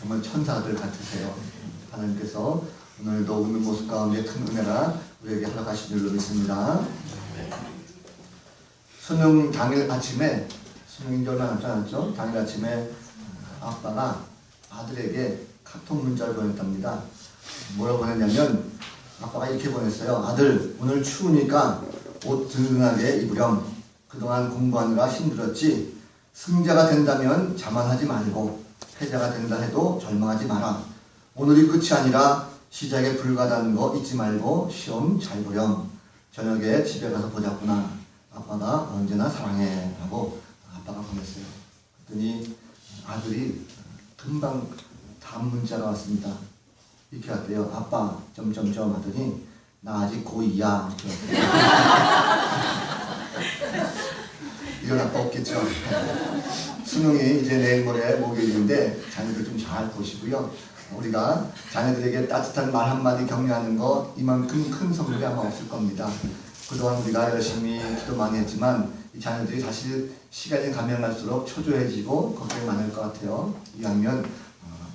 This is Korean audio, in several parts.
정말 천사들 같으세요. 하나님께서 오늘도 웃는 모습 가운데 큰 은혜가 우리에게 허락하신 줄로 믿습니다. 수능 당일 아침에, 수능이 얼마 남지 않았죠? 당일 아침에 아빠가 아들에게 카톡 문자를 보냈답니다. 뭐라고 보냈냐면 아빠가 이렇게 보냈어요. 아들, 오늘 추우니까 옷 든든하게 입으렴. 그동안 공부하느라 힘들었지. 승자가 된다면 자만하지 말고 패자가 된다 해도 절망하지 마라. 오늘이 끝이 아니라 시작에 불과하다는 거 잊지 말고 시험 잘 보렴. 저녁에 집에 가서 보자꾸나. 아빠가 언제나 사랑해. 라고 아빠가 보냈어요. 그랬더니 아들이 금방 다음 문자가 왔습니다. 이렇게 왔대요. 아빠 점점점 하더니 나 아직 고2야. 이런 아빠 없겠죠. 수능이 이제 내일 모레 목요일인데 자녀들 좀 잘 보시고요. 우리가 자녀들에게 따뜻한 말 한마디 격려하는 거 이만큼 큰 선물이 아마 없을 겁니다. 그동안 우리가 열심히 기도 많이 했지만 이 자녀들이 사실 시간이 가면 갈수록 초조해지고 걱정이 많을 것 같아요. 이왕이면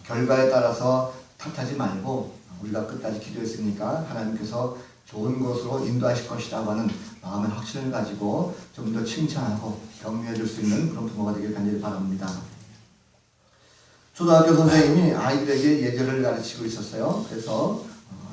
결과에 따라서 탓하지 말고 우리가 끝까지 기도했으니까 하나님께서 좋은 곳으로 인도하실 것이라고 하는 마음의 확신을 가지고 좀 더 칭찬하고 격려해 줄 수 있는 그런 부모가 되길 간절히 바랍니다. 초등학교 선생님이 아이들에게 예절을 가르치고 있었어요. 그래서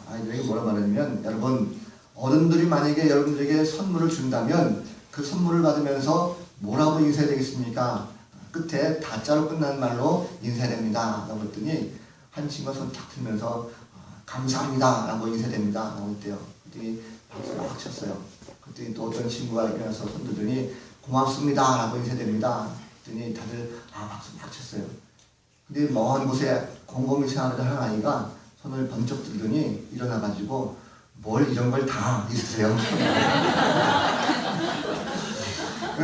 아이들에게 뭐라 말하냐면 여러분, 어른들이 만약에 여러분들에게 선물을 준다면 그 선물을 받으면서 뭐라고 인사해야 되겠습니까? 끝에 다자로 끝나는 말로 인사해야 됩니다. 라고 했더니 한 친구가 손 탁 들면서 감사합니다. 라고 인사해야 됩니다. 라고 했대요. 그랬더니 박수를 확 쳤어요. 그랬더니 또 어떤 친구가 일어나서 손 들더니 고맙습니다. 라고 인사해야 됩니다. 그랬더니 다들 박수를 확 쳤어요. 근데 먼 곳에 곰곰이 생각을 하는 아이가 손을 번쩍 들더니 일어나가지고 뭘 이런 걸 다 있으세요.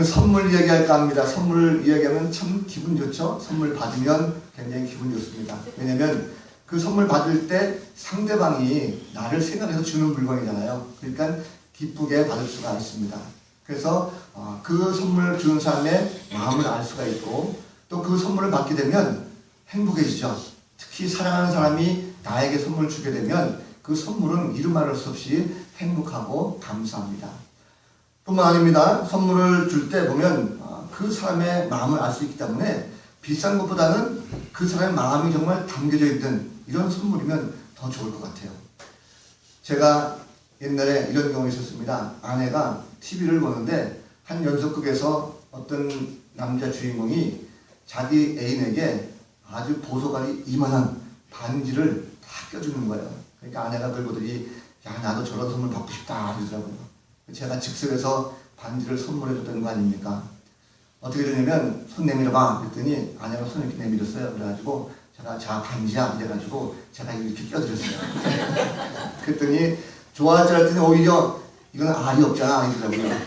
선물 이야기할까 합니다. 선물 이야기하면 참 기분 좋죠. 선물 받으면 굉장히 기분 좋습니다. 왜냐면 그 선물 받을 때 상대방이 나를 생각해서 주는 물건이잖아요. 그러니까 기쁘게 받을 수가 있습니다. 그래서 그 선물을 주는 사람의 마음을 알 수가 있고 또 그 선물을 받게 되면 행복해지죠. 특히 사랑하는 사람이 나에게 선물을 주게 되면 그 선물은 이루 말할 수 없이 행복하고 감사합니다. 뿐만 아닙니다. 선물을 줄 때 보면 그 사람의 마음을 알 수 있기 때문에 비싼 것보다는 그 사람의 마음이 정말 담겨져 있는 이런 선물이면 더 좋을 것 같아요. 제가 옛날에 이런 경험이 있었습니다. 아내가 TV를 보는데 한 연속극에서 어떤 남자 주인공이 자기 애인에게 아주 보석알이 이만한 반지를 다 껴주는 거예요. 그러니까 아내가 그걸 보더니 야, 나도 저런 선물 받고 싶다 그러더라고요. 제가 즉석에서 반지를 선물해 줬다는 거 아닙니까? 어떻게 되냐면 손 내밀어봐 그랬더니 아내가 손을 이렇게 내밀었어요. 그래가지고 제가 자 반지야 이래가지고 제가 이렇게 껴드렸어요. 그랬더니 좋아하지 않았더니 오히려 이건 알이 없잖아 이러더라고요.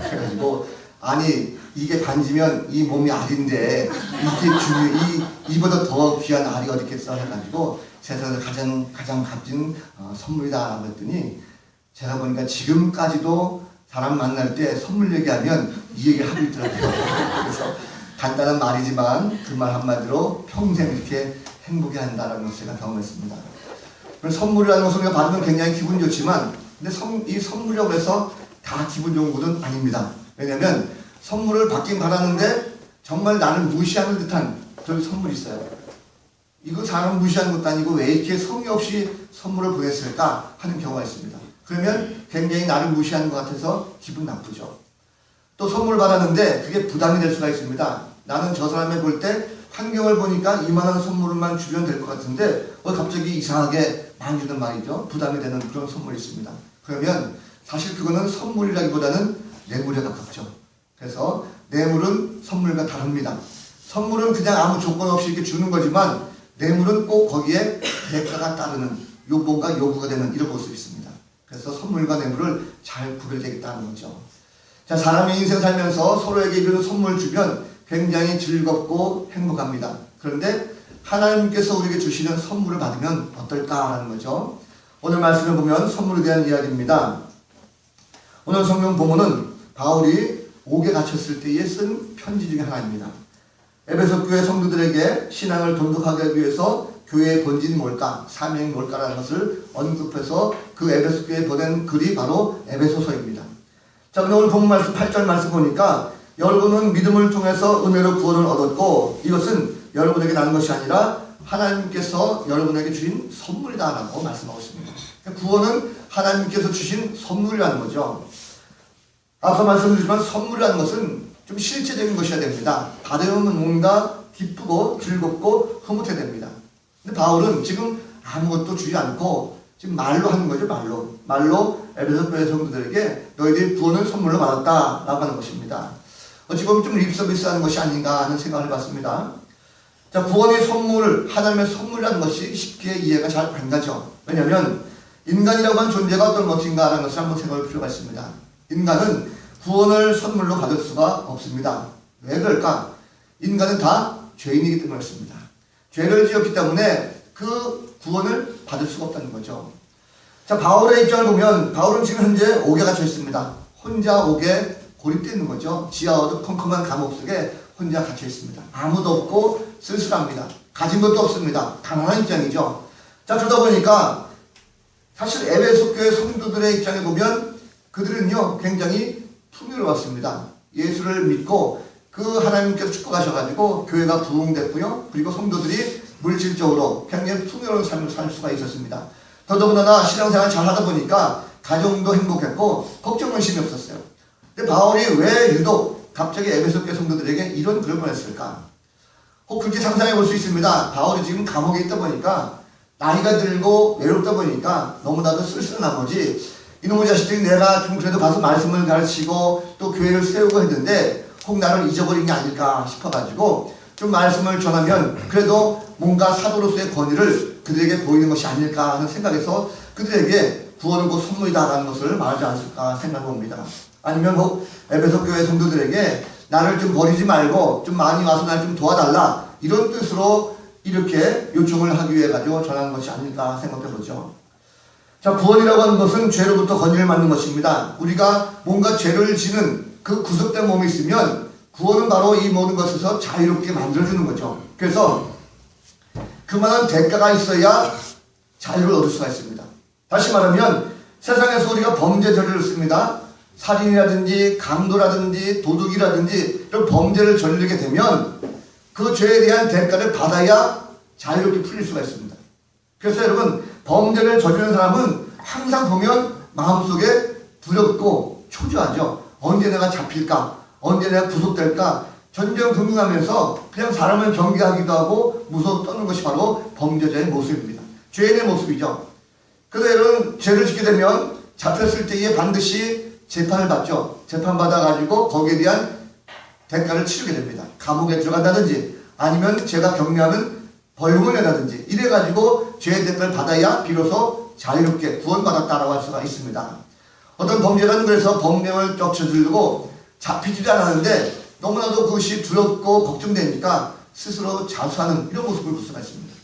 그래가지고 아니 이게 반지면 이 몸이 알인데 이게 이보다 더 귀한 알이 어디 있겠어 해가지고 세상에서 가장 값진 선물이다 라고 했더니 제가 보니까 지금까지도 사람 만날 때 선물 얘기하면 이 얘기를 하고 있더라고요. 그래서 간단한 말이지만 그 말 한마디로 평생 이렇게 행복해 한다는 것을 제가 경험했습니다. 선물이라는 것을 우리가 받으면 굉장히 기분 좋지만 근데 이 선물이라고 해서 다 기분 좋은 것은 아닙니다. 왜냐하면 선물을 받긴 받았는데 정말 나를 무시하는 듯한 그런 선물이 있어요. 이거 사람 무시하는 것도 아니고 왜 이렇게 성의 없이 선물을 보냈을까 하는 경우가 있습니다. 그러면 굉장히 나를 무시하는 것 같아서 기분 나쁘죠. 또 선물을 받았는데 그게 부담이 될 수가 있습니다. 나는 저 사람을 볼 때 환경을 보니까 이만한 선물만 주면 될 것 같은데 갑자기 이상하게 많이 주는 말이죠. 부담이 되는 그런 선물이 있습니다. 그러면 사실 그거는 선물이라기보다는 뇌물에 가깝죠. 그래서 뇌물은 선물과 다릅니다. 선물은 그냥 아무 조건 없이 이렇게 주는 거지만 뇌물은 꼭 거기에 대가가 따르는 뭔가 요구가 되는 이런 모습이 있습니다. 그래서 선물과 뇌물을 잘 구별되겠다는 거죠. 자, 사람이 인생 살면서 서로에게 이런 선물 주면 굉장히 즐겁고 행복합니다. 그런데 하나님께서 우리에게 주시는 선물을 받으면 어떨까라는 거죠. 오늘 말씀을 보면 선물에 대한 이야기입니다. 오늘 성경 본문은 바울이 옥에 갇혔을 때에 쓴 편지 중에 하나입니다. 에베소 교회 성도들에게 신앙을 돈독하게 하기 위해서 교회의 본질이 뭘까, 사명이 뭘까라는 것을 언급해서 그 에베소 교회에 보낸 글이 바로 에베소서입니다. 자, 오늘 본 말씀 8절 말씀 보니까 여러분은 믿음을 통해서 은혜로 구원을 얻었고 이것은 여러분에게 나는 것이 아니라 하나님께서 여러분에게 주신 선물이다라고 말씀하고 있습니다. 구원은 하나님께서 주신 선물이라는 거죠. 앞서 말씀드렸지만 선물이라는 것은 좀 실제적인 것이어야 됩니다. 받으면 뭔가 기쁘고 즐겁고 흐뭇해야 됩니다. 근데 바울은 지금 아무것도 주지 않고 지금 말로 하는 거죠. 말로 에베소 교회 성도들에게 너희들이 구원을 선물로 받았다라고 하는 것입니다. 어찌 보면 좀 립서비스하는 것이 아닌가 하는 생각을 해봤습니다. 자, 구원의 선물, 하나님의 선물이라는 것이 쉽게 이해가 잘 안 가죠. 왜냐하면 인간이라고 하는 존재가 어떤 것인가 하는 것을 한번 생각할 필요가 있습니다. 인간은 구원을 선물로 받을 수가 없습니다. 왜 그럴까? 인간은 다 죄인이기 때문에 그렇습니다. 죄를 지었기 때문에 그 구원을 받을 수가 없다는 거죠. 자, 바울의 입장을 보면 바울은 지금 현재 옥에 갇혀 있습니다. 혼자 옥에 고립되어 있는 거죠. 지하 어두컴컴한 감옥 속에 혼자 갇혀 있습니다. 아무도 없고 쓸쓸합니다. 가진 것도 없습니다. 가난한 입장이죠. 자, 그러다 보니까 사실 에베소 교회 성도들의 입장에 보면 그들은요 굉장히 풍요로웠습니다. 예수를 믿고 그 하나님께서 축복하셔가지고 교회가 부흥됐고요. 그리고 성도들이 물질적으로 굉장히 풍요로운 삶을 살 수가 있었습니다. 더더군다나 신앙생활 잘 하다 보니까 가정도 행복했고 걱정 근심이 없었어요. 근데 바울이 왜 유독 갑자기 에베소 교회 성도들에게 이런 글을 보냈을까? 혹 그렇게 상상해 볼 수 있습니다. 바울이 지금 감옥에 있다 보니까 나이가 들고 외롭다 보니까 너무나도 쓸쓸한 나머지 이놈의 자식들이 내가 좀 그래도 가서 말씀을 가르치고 또 교회를 세우고 했는데 혹 나를 잊어버린 게 아닐까 싶어가지고 좀 말씀을 전하면 그래도 뭔가 사도로서의 권위를 그들에게 보이는 것이 아닐까 하는 생각에서 그들에게 구원은 곧 선물이다라는 것을 말하지 않았을까 생각해봅니다. 아니면 혹 에베소 교회 성도들에게 나를 좀 버리지 말고 좀 많이 와서 날 좀 도와달라 이런 뜻으로 이렇게 요청을 하기 위해 가지고 전한 것이 아닐까 생각해보죠. 자, 구원이라고 하는 것은 죄로부터 권위를 받는 것입니다. 우리가 뭔가 죄를 지는 그 구속된 몸이 있으면 구원은 바로 이 모든 것에서 자유롭게 만들어주는 거죠. 그래서 그만한 대가가 있어야 자유를 얻을 수가 있습니다. 다시 말하면 세상에서 우리가 범죄 저질렀습니다. 살인이라든지 강도라든지 도둑이라든지 이런 범죄를 저지르게 되면 그 죄에 대한 대가를 받아야 자유롭게 풀릴 수가 있습니다. 그래서 여러분 범죄를 저지르는 사람은 항상 보면 마음속에 두렵고 초조하죠. 언제 내가 잡힐까? 언제 내가 구속될까? 전전긍긍하면서 그냥 사람을 경계하기도 하고 무서워 떠는 것이 바로 범죄자의 모습입니다. 죄인의 모습이죠. 그래서 여러분 죄를 짓게 되면 잡혔을 때에 반드시 재판을 받죠. 재판받아가지고 거기에 대한 대가를 치르게 됩니다. 감옥에 들어간다든지 아니면 제가 경미하는 벌금을 내다든지 이래가지고 죄의 대가를 받아야 비로소 자유롭게 구원받았다라고 할 수가 있습니다. 어떤 범죄자는 그래서 범행을 저지르고 잡히지도 않았는데 너무나도 그것이 두렵고 걱정되니까 스스로 자수하는 이런 모습을 볼 수가 있습니다.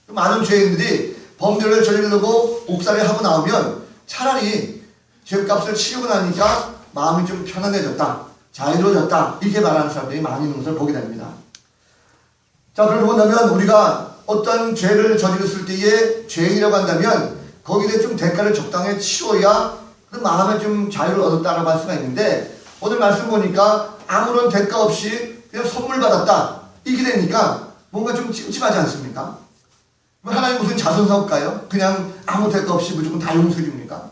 많은 죄인들이 범죄를 저지르고 옥살이 하고 나오면 차라리 죄값을 치르고 나니까 마음이 좀 편안해졌다, 자유로워졌다 이렇게 말하는 사람들이 많이 있는 것을 보게 됩니다. 자, 그러고 본다면 우리가 어떤 죄를 저질렀을 때에 죄인이라고 한다면 거기에 좀 대가를 적당히 치러야 그 마음에 좀 자유를 얻었다라고 할 수가 있는데 오늘 말씀 보니까 아무런 대가 없이 그냥 선물 받았다 이게 되니까 뭔가 좀 찜찜하지 않습니까? 하나님 무슨 자선사업가요? 그냥 아무 대가 없이 무조건 다 용서해줍니까?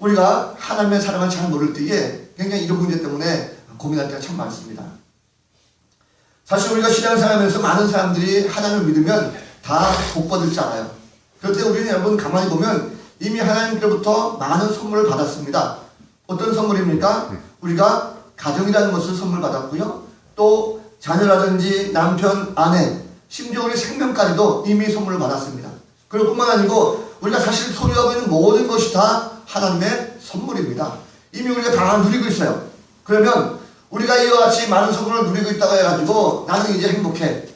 우리가 하나님의 사랑을 잘 모를 때에 굉장히 이런 문제 때문에 고민할 때가 참 많습니다. 사실 우리가 신앙생활하면서 많은 사람들이 하나님을 믿으면 다 복받을 줄 알아요. 그럴 때 우리는 여러분 가만히 보면 이미 하나님께로부터 많은 선물을 받았습니다. 어떤 선물입니까? 우리가 가정이라는 것을 선물 받았고요. 또 자녀라든지 남편, 아내, 심지어 우리 생명까지도 이미 선물을 받았습니다. 그럴 뿐만 아니고 우리가 사실 소유하고 있는 모든 것이 다 하나님의 선물입니다. 이미 우리가 다 누리고 있어요. 그러면 우리가 이와 같이 많은 선물을 누리고 있다고 해가지고 나는 이제 행복해.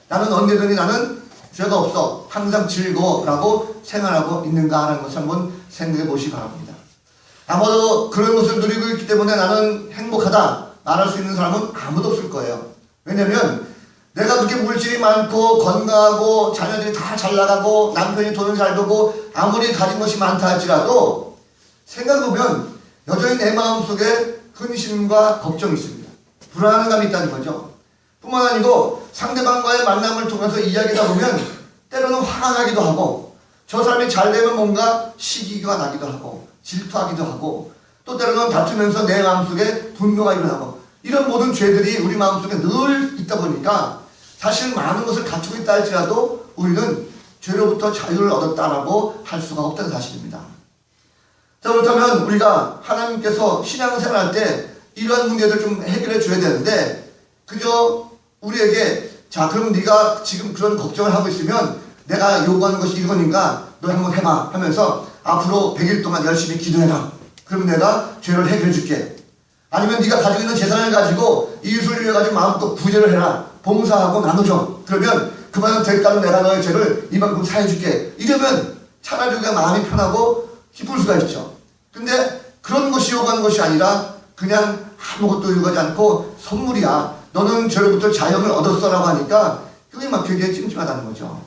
나는 언제든지 나는 죄가 없어. 항상 즐거워. 라고 생활하고 있는가 하는 것을 한번 생각해 보시기 바랍니다. 아마도 그런 것을 누리고 있기 때문에 나는 행복하다. 말할 수 있는 사람은 아무도 없을 거예요. 왜냐면 내가 그렇게 물질이 많고 건강하고 자녀들이 다 잘 나가고 남편이 돈을 잘 벌고 아무리 가진 것이 많다 할지라도 생각해보면 여전히 내 마음속에 근심과 걱정이 있습니다. 불안한 감이 있다는 거죠. 뿐만 아니고 상대방과의 만남을 통해서 이야기하다 보면 때로는 화가 나기도 하고 저 사람이 잘 되면 뭔가 시기가 나기도 하고 질투하기도 하고 또 때로는 다투면서 내 마음속에 분노가 일어나고 이런 모든 죄들이 우리 마음속에 늘 있다 보니까 사실 많은 것을 갖추고 있다 할지라도 우리는 죄로부터 자유를 얻었다라고 할 수가 없다는 사실입니다. 자, 그렇다면 우리가 하나님께서 신앙생활할 때 이러한 문제들 좀 해결해 줘야 되는데 그저 우리에게 자 그럼 네가 지금 그런 걱정을 하고 있으면 내가 요구하는 것이 이거니까 너 한번 해봐 하면서 앞으로 100일 동안 열심히 기도해라. 그럼 내가 죄를 해결해 줄게. 아니면 네가 가지고 있는 재산을 가지고 이웃을 위해 가지고 마음껏 구제를 해라. 봉사하고 나눠줘. 그러면 그만한 대가로 내가 너의 죄를 이만큼 사해줄게. 이러면 차라리 우리가 마음이 편하고 기쁠 수가 있죠. 근데 그런 것이 요구하는 것이 아니라 그냥 아무것도 요구하지 않고 선물이야. 너는 죄로부터 자유를 얻었어라고 하니까 그게 막 되게 찜찜하다는 거죠.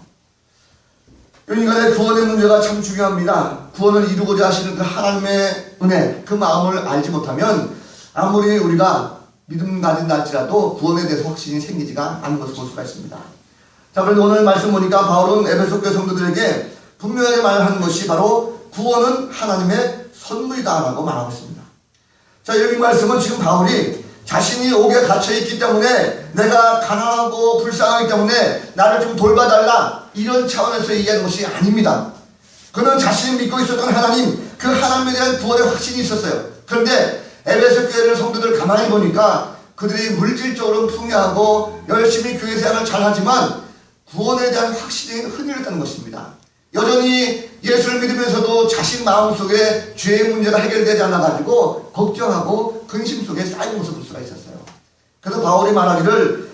인간의 구원의 문제가 참 중요합니다. 구원을 이루고자 하시는 그 하나님의 은혜, 그 마음을 알지 못하면 아무리 우리가 믿음 가진다 할지라도 구원에 대해서 확신이 생기지가 않는 것을 볼 수가 있습니다. 자, 그런데 오늘 말씀 보니까 바울은 에베소 교회 성도들에게 분명하게 말하는 것이 바로 구원은 하나님의 선물이다 라고 말하고 있습니다. 자, 여기 말씀은 지금 바울이 자신이 옥에 갇혀있기 때문에 내가 가난하고 불쌍하기 때문에 나를 좀 돌봐달라 이런 차원에서 얘기하는 것이 아닙니다. 그는 자신이 믿고 있었던 하나님, 그 하나님에 대한 구원의 확신이 있었어요. 그런데 에베소 교회를 성도들 가만히 보니까 그들이 물질적으로 풍요하고 열심히 교회 생활을 잘하지만 구원에 대한 확신이 흔들렸다는 것입니다. 여전히 예수를 믿으면서도 자신 마음속에 죄의 문제가 해결되지 않아가지고 걱정하고 근심 속에 쌓인 모습을 볼 수가 있었어요. 그래서 바울이 말하기를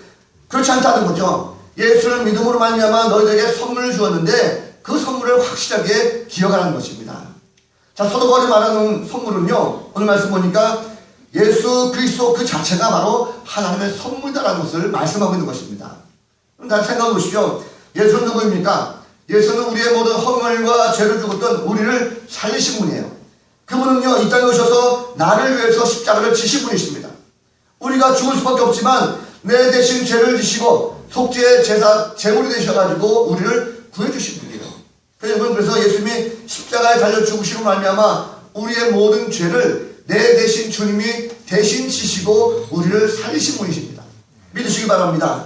그렇지 않다는 거죠. 예수를 믿음으로 말미암아 너희들에게 선물을 주었는데 그 선물을 확실하게 기억하라는 것입니다. 자, 사도 바울이 말하는 선물은요, 오늘 말씀 보니까 예수 그리스도 그 자체가 바로 하나님의 선물이다라는 것을 말씀하고 있는 것입니다. 그럼 다시 생각해 보시죠. 예수는 누구입니까? 예수는 우리의 모든 허물과 죄를 죽었던 우리를 살리신 분이에요. 그분은요, 이 땅에 오셔서 나를 위해서 십자가를 지신 분이십니다. 우리가 죽을 수밖에 없지만 내 대신 죄를 지시고 속죄의 제물이 되셔가지고 우리를 구해주신 분이에요. 그래서 예수님이 십자가에 달려 죽으시고 말미암아 우리의 모든 죄를 내 대신 주님이 대신 지시고 우리를 살리신 분이십니다. 믿으시기 바랍니다.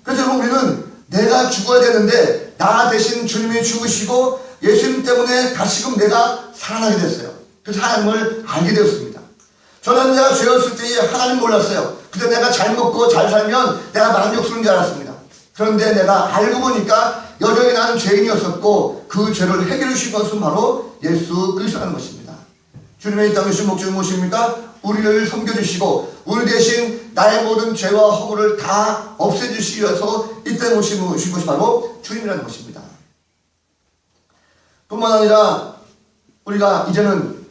그래서 우리는 내가 죽어야 되는데 나 대신 주님이 죽으시고 예수님 때문에 다시금 내가 살아나게 됐어요. 그래서 하나님을 알게 되었습니다. 저는 내가 죄였을 때 하나님 몰랐어요. 근데 내가 잘 먹고 잘 살면 내가 만족스러운 줄 알았습니다. 그런데 내가 알고 보니까 여전히 나는 죄인이었었고 그 죄를 해결해 주신 것은 바로 예수 그리스도라는 것입니다. 주님의 이 땅에 오신 목적이 무엇입니까? 우리를 섬겨주시고 우리 대신 나의 모든 죄와 허물을 다 없애주시기 위해서 이 땅에 오신 것이 바로 주님이라는 것입니다. 뿐만 아니라 우리가 이제는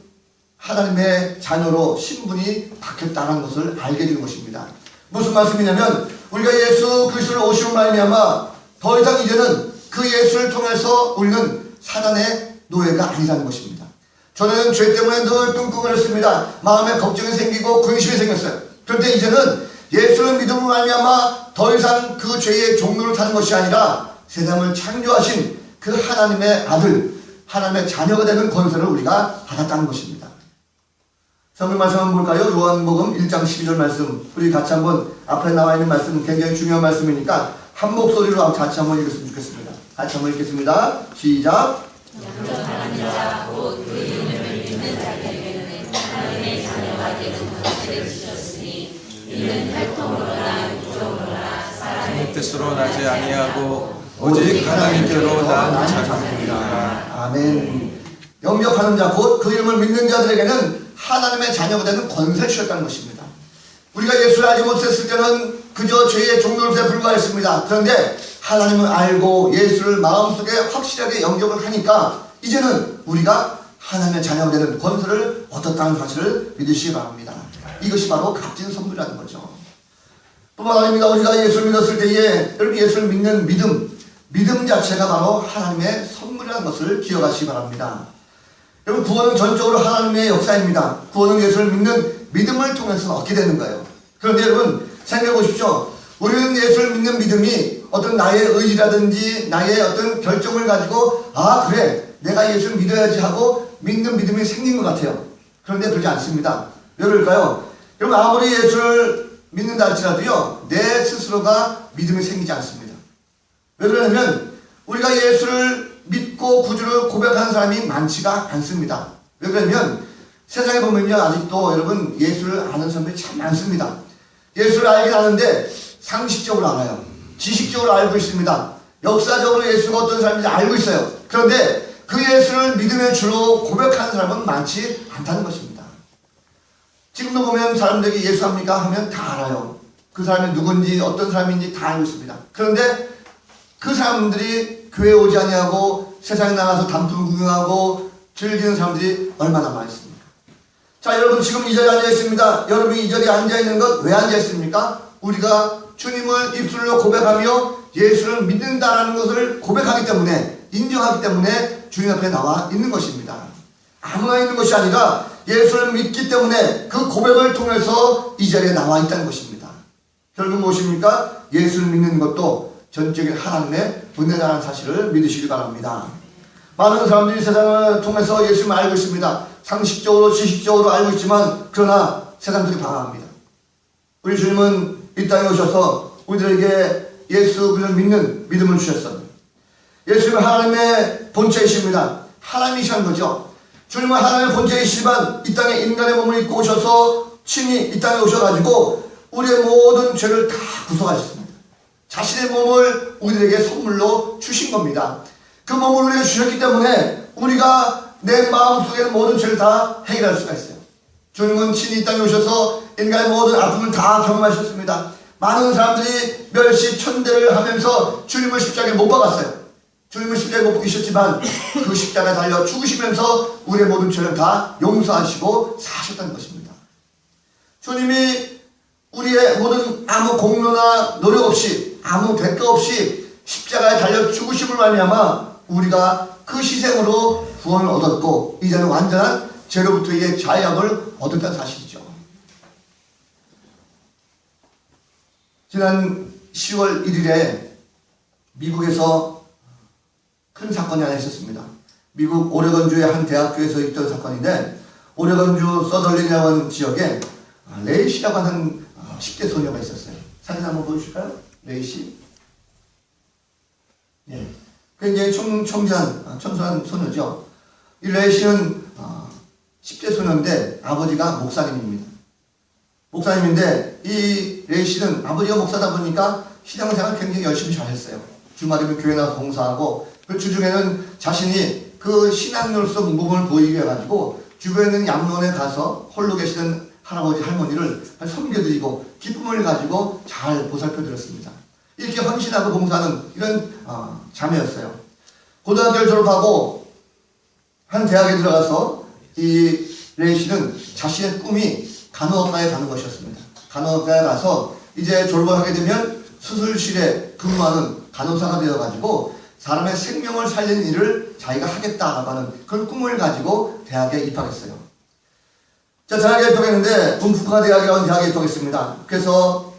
하나님의 자녀로 신분이 바뀌었다는 것을 알게 되는 것입니다. 무슨 말씀이냐면 우리가 예수 그리스도를 오시고 말미암아 더 이상 이제는 그 예수를 통해서 우리는 사단의 노예가 아니라는 것입니다. 저는 죄 때문에 늘 끙끙거렸습니다. 마음에 걱정이 생기고 근심이 생겼어요. 그런데 이제는 예수를 믿음으로 말미암아 더 이상 그 죄의 종로를 타는 것이 아니라 세상을 창조하신 그 하나님의 아들, 하나님의 자녀가 되는 권세를 우리가 받았다는 것입니다. 성경 말씀 한번 볼까요? 요한복음 1장 12절 말씀. 우리 같이 한번 앞에 나와 있는 말씀 굉장히 중요한 말씀이니까 한 목소리로 같이 한번 읽었으면 좋겠습니다. 같이 한번 읽겠습니다. 시작. 영접하는 자 곧 그 이름을 믿는 자에게는 하나님의 자녀가 되는 권세를 주셨으니 이는 혈통으로나 육정으로나 사람의 뜻으로 나지 아니하고 오직 하나님께로 난 자녀입니다. 아멘. 영접하는 자 곧 그 이름을 믿는 자들에게는 하나님의 자녀가 되는 권세를 주셨다는 것입니다. 우리가 예수를 알지 못했을 때는 그저 죄의 종로에 불과했습니다. 그런데 하나님을 알고 예수를 마음속에 확실하게 영접을 하니까 이제는 우리가 하나님의 자녀가 되는 권세를 얻었다는 사실을 믿으시기 바랍니다. 이것이 바로 값진 선물이라는 거죠. 뿐만 아닙니다. 우리가 예수를 믿었을 때에 여러분 예수를 믿는 믿음 자체가 바로 하나님의 선물이라는 것을 기억하시기 바랍니다. 여러분 구원은 전적으로 하나님의 역사입니다. 구원은 예수를 믿는 믿음을 통해서 얻게 되는 거예요. 그런데 여러분 생각해 보십시오. 우리는 예수를 믿는 믿음이 어떤 나의 의지라든지 나의 어떤 결정을 가지고 아 그래 내가 예수를 믿어야지 하고 믿는 믿음이 생긴 것 같아요. 그런데 그러지 않습니다. 왜 그럴까요? 여러분 아무리 예수를 믿는다 할지라도요 내 스스로가 믿음이 생기지 않습니다. 왜 그러냐면 우리가 예수를 믿고 구주를 고백하는 사람이 많지가 않습니다. 왜 그러냐면 세상에 보면요 아직도 여러분 예수를 아는 사람들이 참 많습니다. 예수를 알긴 아는데 상식적으로 알아요. 지식적으로 알고 있습니다. 역사적으로 예수가 어떤 사람인지 알고 있어요. 그런데 그 예수를 믿음의 주로 고백하는 사람은 많지 않다는 것입니다. 지금도 보면 사람들이 예수합니까? 하면 다 알아요. 그 사람이 누군지 어떤 사람인지 다 알고 있습니다. 그런데 그 사람들이 교회에 오지 아니하고 세상에 나가서 단품 구경하고 즐기는 사람들이 얼마나 많이 있습니까? 자 여러분 지금 이 자리에 앉아 있습니다. 여러분이 이 자리에 앉아 있는 것 왜 앉아 있습니까? 우리가 주님을 입술로 고백하며 예수를 믿는다라는 것을 고백하기 때문에 인정하기 때문에 주님 앞에 나와 있는 것입니다. 아무나 있는 것이 아니라 예수를 믿기 때문에 그 고백을 통해서 이 자리에 나와 있다는 것입니다. 결국 무엇입니까? 예수를 믿는 것도 전적인 하나님의 은혜라는 사실을 믿으시기 바랍니다. 많은 사람들이 세상을 통해서 예수님을 알고 있습니다. 상식적으로 지식적으로 알고 있지만 그러나 세상들이 방황합니다. 우리 주님은 이 땅에 오셔서 우리들에게 예수를 믿는 믿음을 주셨어요. 예수님은 하나님의 본체이십니다. 하나님이시라는 거죠. 주님은 하나님의 본체이시지만 이 땅에 인간의 몸을 입고 오셔서 친히 이 땅에 오셔가지고 우리의 모든 죄를 다 구속하셨습니다. 자신의 몸을 우리에게 선물로 주신 겁니다. 그 몸을 우리에게 주셨기 때문에 우리가 내 마음속에 있는 모든 죄를 다 해결할 수가 있어요. 주님은 친히 이 땅에 오셔서 인간의 모든 아픔을 다 경험하셨습니다. 많은 사람들이 멸시 천대를 하면서 주님을 십자가에 못 박았어요. 주님은 십자가에 못 박히셨지만 그 십자가에 달려 죽으시면서 우리의 모든 죄를 다 용서하시고 사셨다는 것입니다. 주님이 우리의 모든 아무 공로나 노력 없이 아무 대가 없이 십자가에 달려 죽으심을 말미암아 우리가 그 희생으로 구원을 얻었고 이제는 완전한 죄로부터의 자유함을 얻었다는 사실이죠. 지난 10월 1일에 미국에서 큰 사건이 하나 있었습니다. 미국 오레건주의 한 대학교에서 있던 사건인데 오레건주 서덜린이라고 하는 지역에 레이시라고 하는 10대 소녀가 있었어요. 사진 한번 보여주실까요? 레이시. 예. 굉장히 청소한 소녀죠. 이 레이시는 10대 소녀인데 아버지가 목사님입니다. 목사님인데 이 레이시는 아버지가 목사다 보니까 신앙생활을 굉장히 열심히 잘했어요. 주말이면 교회 나가서 봉사하고 그 주중에는 자신이 그 신앙으로서 모범을 보이게 해가지고 주변에 있는 양로원에 가서 홀로 계시는 할아버지 할머니를 섬겨드리고 기쁨을 가지고 잘 보살펴드렸습니다. 이렇게 헌신하고 봉사하는 이런 자매였어요. 고등학교를 졸업하고 한 대학에 들어가서 이 레이시는 자신의 꿈이 간호학과에 가는 것이었습니다. 간호학과에 가서 이제 졸업을 하게 되면 수술실에 근무하는 간호사가 되어가지고 사람의 생명을 살리는 일을 자기가 하겠다라고 하는 그런 꿈을 가지고 대학에 입학했어요. 자, 대학에 입학했는데 운푸카 대학이라는 대학에 입학했습니다. 그래서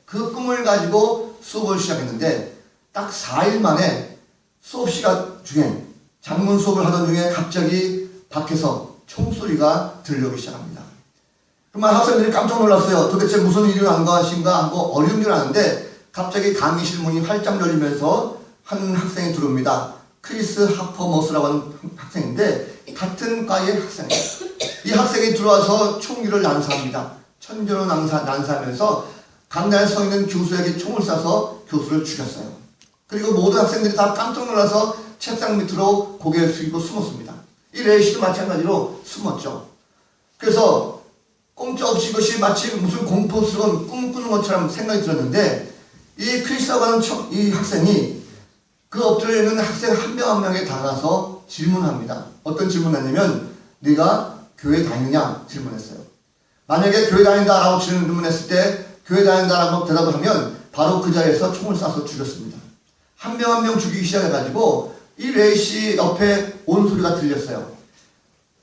그 꿈을 가지고 수업을 시작했는데 딱 4일 만에 수업 시간 중에 장문 수업을 하던 중에 갑자기 밖에서 총소리가 들려오기 시작합니다. 그러면 학생들이 깜짝 놀랐어요. 도대체 무슨 일이 난 것인가 하고 어려운 줄 아는데 갑자기 강의실 문이 활짝 열리면서 한 학생이 들어옵니다. 크리스 하퍼머스라고 하는 학생인데 같은 과의 학생이에요. 이 학생이 들어와서 총기를 난사합니다. 천재로 난사하면서 강단에 서 있는 교수에게 총을 쏴서 교수를 죽였어요. 그리고 모든 학생들이 다 깜짝 놀라서 책상 밑으로 고개를 숙이고 숨었습니다. 이 레이시도 마찬가지로 숨었죠. 그래서 꼼짝없이 이것이 마치 무슨 공포스러운 꿈 꾸는 것처럼 생각이 들었는데 이 크리스라고 하는 이 학생이 그 엎드려 있는 학생 한 명 한 명에 다가가서 질문합니다. 어떤 질문을 했냐면 네가 교회 다니냐 질문했어요. 만약에 교회 다닌다라고 질문했을 때 교회 다닌다라고 대답을 하면 바로 그 자리에서 총을 쏴서 죽였습니다. 한 명 한 명 죽이기 시작해가지고 이 레이 씨 옆에 온 소리가 들렸어요.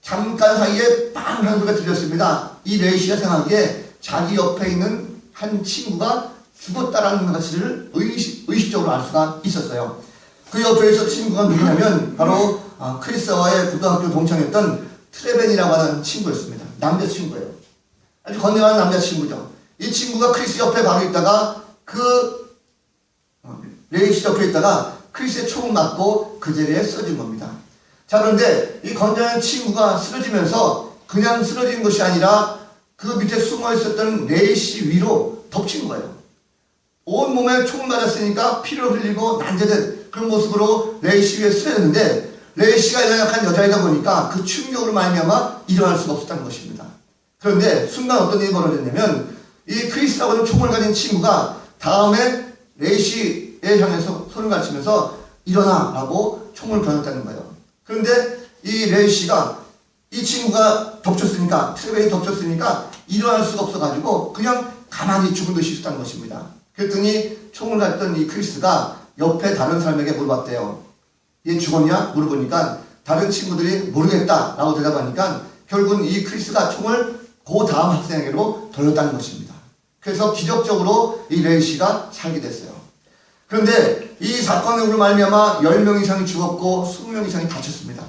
잠깐 사이에 빵 한 소리가 들렸습니다. 이 레이 씨가 생각하기에 자기 옆에 있는 한 친구가 죽었다라는 사실을 의식적으로 알 수가 있었어요. 그 옆에 있었던 친구가 누구냐면 바로 크리스와의 고등학교 동창이었던 트레벤이라고 하는 친구였습니다. 남자친구예요. 아주 건강한 남자친구죠. 이 친구가 크리스 옆에 바로 있다가 레이 씨 옆에 있다가 크리스의 총을 맞고 그 자리에 쓰러진 겁니다. 자, 그런데 이 건장한 친구가 쓰러지면서 그냥 쓰러진 것이 아니라 그 밑에 숨어 있었던 레이 씨 위로 덮친 거예요. 온몸에 총을 맞았으니까 피를 흘리고 난자된 그런 모습으로 레이 씨 위에 쓰러졌는데 레이 씨가 연약한 여자이다 보니까 그 충격으로 말미암아 일어날 수가 없었다는 것입니다. 그런데 순간 어떤 일이 벌어졌냐면 이 크리스라고 하는 총을 가진 친구가 다음에 레이 씨에 향해서 손을 가르치면서 일어나라고 총을 겨눴다는 거예요. 그런데 이 레이 씨가 이 친구가 덮쳤으니까 트레벤이 덮쳤으니까 일어날 수가 없어가지고 그냥 가만히 죽은 듯이 있었다는 것입니다. 그랬더니 총을 갔던 이 크리스가 옆에 다른 사람에게 물어봤대요. 얘 죽었냐? 물어보니까 다른 친구들이 모르겠다라고 대답하니까 결국은 이 크리스가 총을 그 다음 학생에게로 돌렸다는 것입니다. 그래서 기적적으로 이 레이 씨가 살게 됐어요. 그런데 이 사건으로 말미암아 10명 이상이 죽었고 20명 이상이 다쳤습니다.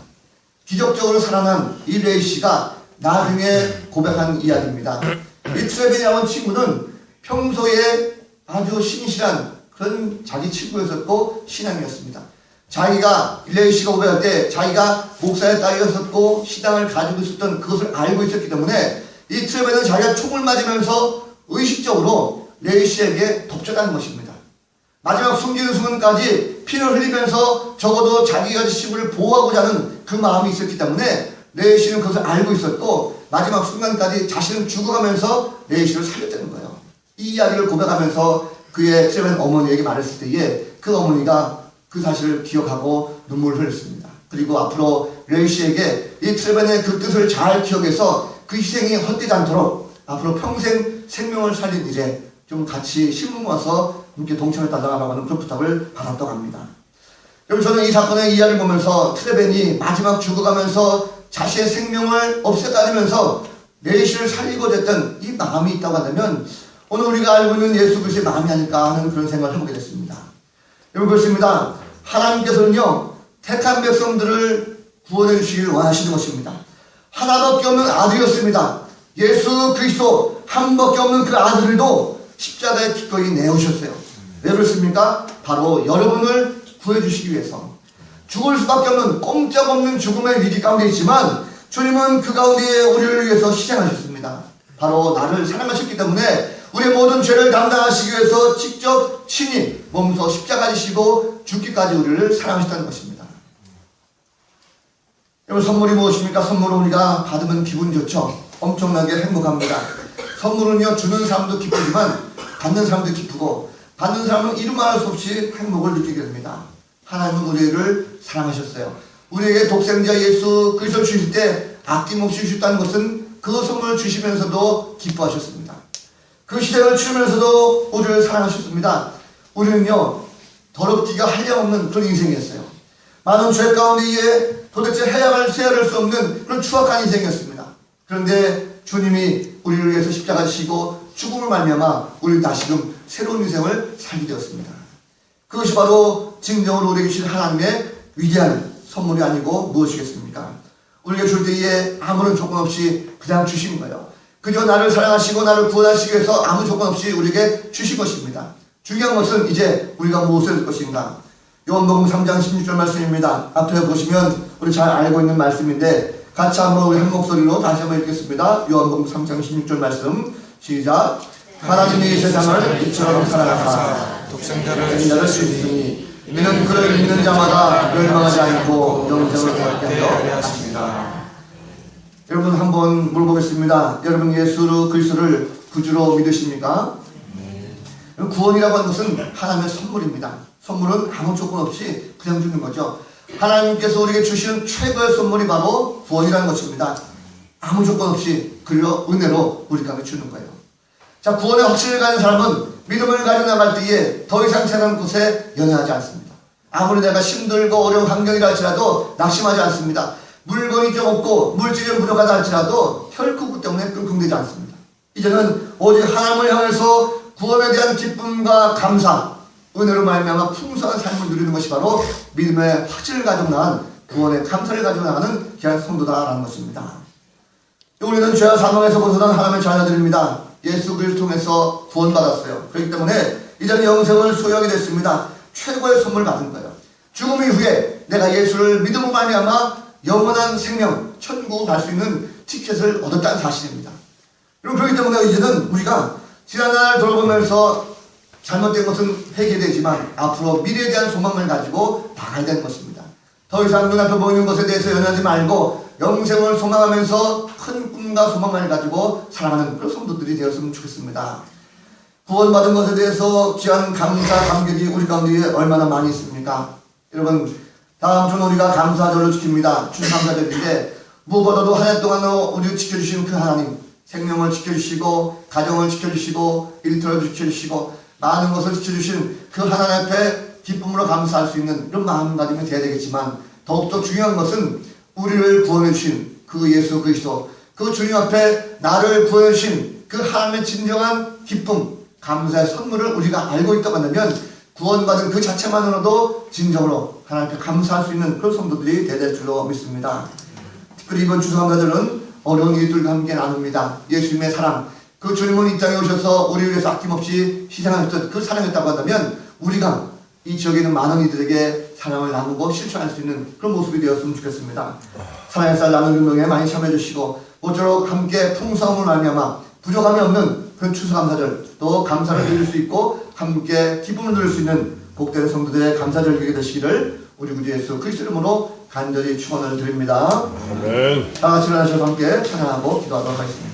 기적적으로 살아난 이 레이 씨가 나중에 고백한 이야기입니다. 이 트레벤이라는 친구는 평소에 아주 신실한 그런 자기 친구였었고 신앙이었습니다. 자기가 레이 씨가 고백할 때 자기가 목사의 딸이었었고 신앙을 가지고 있었던 그것을 알고 있었기 때문에 이 트레벤은 자기가 총을 맞으면서 의식적으로 레이 씨에게 덮쳤다는 것입니다. 마지막 숨기는 순간까지 피를 흘리면서 적어도 자기가 친구를 보호하고자 하는 그 마음이 있었기 때문에 레이 씨는 그것을 알고 있었고 마지막 순간까지 자신은 죽어가면서 레이 씨를 살렸다는 거예요. 이 이야기를 고백하면서 그의 트레벤 어머니에게 말했을 때에 그 어머니가 그 사실을 기억하고 눈물을 흘렸습니다. 그리고 앞으로 레이 씨에게 이 트레벤의 그 뜻을 잘 기억해서 그 희생이 헛되지 않도록 앞으로 평생 생명을 살린 일에 좀 같이 신문 와서 함께 동참에 따라가는 그런 부탁을 받았다고 합니다. 여러분, 저는 이 사건의 이야기를 보면서 트레벤이 마지막 죽어가면서 자신의 생명을 없애가면서 레이 씨를 살리고자 했던 이 마음이 있다고 한다면 오늘 우리가 알고 있는 예수 그리스도의 마음이 아닐까 하는 그런 생각을 해보게 됐습니다. 여러분, 그렇습니다. 하나님께서는요 택한 백성들을 구원해 주시기를 원하시는 것입니다. 하나밖에 없는 아들이었습니다. 예수 그리스도 한 밖에 없는 그 아들도 십자가에 기꺼이 내오셨어요. 왜 그렇습니까? 바로 여러분을 구해주시기 위해서. 죽을 수밖에 없는 꼼짝없는 죽음의 위기 가운데 있지만 주님은 그 가운데 우리를 위해서 희생하셨습니다. 바로 나를 사랑하셨기 때문에 우리의 모든 죄를 담당하시기 위해서 직접 친히 몸소 십자가에 지시고 죽기까지 우리를 사랑하셨다는 것입니다. 여러분, 선물이 무엇입니까? 선물은 우리가 받으면 기분 좋죠. 엄청나게 행복합니다. 선물은요 주는 사람도 기쁘지만 받는 사람도 기쁘고 받는 사람은 이루 말할 수 없이 행복을 느끼게 됩니다. 하나님은 우리를 사랑하셨어요. 우리에게 독생자 예수 그리스도를 주실 때 아낌없이 주셨다는 것은 그 선물을 주시면서도 기뻐하셨습니다. 그 희생을 치르면서도 우리를 사랑하셨습니다. 우리는요 더럽기가 한량없는 그런 인생이었어요. 많은 죄 가운데에 도대체 해야 할 수 없는 그런 추악한 인생이었습니다. 그런데 주님이 우리를 위해서 십자가 지시고 죽음을 말미암아 우리는 다시금 새로운 인생을 살게 되었습니다. 그것이 바로 진정으로 우리에게 주신 하나님의 위대한 선물이 아니고 무엇이겠습니까? 우리에게 줄 때에 아무런 조건 없이 그냥 주신 거예요. 그저 나를 사랑하시고 나를 구원하시기 위해서 아무 조건 없이 우리에게 주신 것입니다. 중요한 것은 이제 우리가 무엇을 할 것인가? 요한복음 3장 16절 말씀입니다. 앞에 보시면 우리 잘 알고 있는 말씀인데 같이 한번 우리 한 목소리로 다시 한번 읽겠습니다. 요한복음 3장 16절 말씀 시작. 하나님이 세상을 이처럼 사랑하사 독생자를 주셨으니 이는 그를 믿는 자마다 멸망하지 않고 영생을 얻게 하려 하십니다. 여러분, 한번 물어보겠습니다. 여러분, 예수 그리스도를 구주로 믿으십니까? 구원이라고 하는 것은 하나님의 선물입니다. 선물은 아무 조건 없이 그냥 주는 거죠. 하나님께서 우리에게 주시는 최고의 선물이 바로 구원이라는 것입니다. 아무 조건 없이 그리고 은혜로 우리 가운데 주는 거예요. 자, 구원의 확신을 가진 사람은 믿음을 가져 나갈 때에 더 이상 세상 곳에 연연하지 않습니다. 아무리 내가 힘들고 어려운 환경이라 할지라도 낙심하지 않습니다. 물건이 좀 없고 물질이 좀 부족하다 할지라도 결코 그 때문에 끙끙대지 않습니다. 이제는 오직 하나님을 향해서 구원에 대한 기쁨과 감사, 은혜로 말미암아 풍성한 삶을 누리는 것이 바로 믿음의 확신을 가지고 나간 구원의 감사를 가지고 나가는 귀한 성도다라는 것입니다. 우리는 죄와 사망에서 벗어난 하나님의 자녀들입니다. 예수 그리스도를 통해서 구원받았어요. 그렇기 때문에 이제는 영생을 소유하게 됐습니다. 최고의 선물을 받은 거예요. 죽음 이후에 내가 예수를 믿음으로 말미암아 영원한 생명, 천국 갈 수 있는 티켓을 얻었다는 사실입니다. 그리고 그렇기 때문에 이제는 우리가 지난날 돌아보면서 잘못된 것은 회개되지만 앞으로 미래에 대한 소망을 가지고 나가야 되는 것입니다. 더 이상 눈앞에 보이는 것에 대해서 연연하지 말고 영생을 소망하면서 큰 꿈과 소망을 가지고 살아가는 그런 성도들이 되었으면 좋겠습니다. 구원받은 것에 대해서 귀한 감사, 감격이 우리 가운데 얼마나 많이 있습니까? 여러분, 다음 주는 우리가 감사절로 지킵니다. 추수감사절인데 무엇보다도 한 해 동안 우리를 지켜주신 그 하나님, 생명을 지켜주시고 가정을 지켜주시고 일터를 지켜주시고 많은 것을 지켜주신 그 하나님 앞에 기쁨으로 감사할 수 있는 그런 마음가짐이 되어야 되겠지만 더욱더 중요한 것은 우리를 구원해 주신 그 예수 그리스도, 그 주님 앞에 나를 구원해 주신 그 하나님의 진정한 기쁨, 감사의 선물을 우리가 알고 있다고 한다면 구원받은 그 자체만으로도 진정으로 하나님께 감사할 수 있는 그런 성도들이 되될 줄로 믿습니다. 특별히 이번 추수감사절은 어려운 이들과 함께 나눕니다. 예수님의 사랑, 그 주님은 이 땅에 오셔서 우리 위해서 아낌없이 희생하셨던 그 사랑이었다고 한다면 우리가 이 지역에 있는 많은 이들에게 사랑을 나누고 실천할 수 있는 그런 모습이 되었으면 좋겠습니다. 사랑의 쌀 나누는 운동에 많이 참여해 주시고 모쪼록 함께 풍성함을 말미암아 부족함이 없는 그런 추수감사절, 또 감사를 드릴 수 있고 함께 기쁨을 누릴 수 있는 복된 성도들의 감사절 되게 되시기를 우리 구주 예수 그리스도 이름으로 간절히 축원을 드립니다. 아멘. 다 같이 일어나셔서 함께 찬양하고 기도하도록 하겠습니다.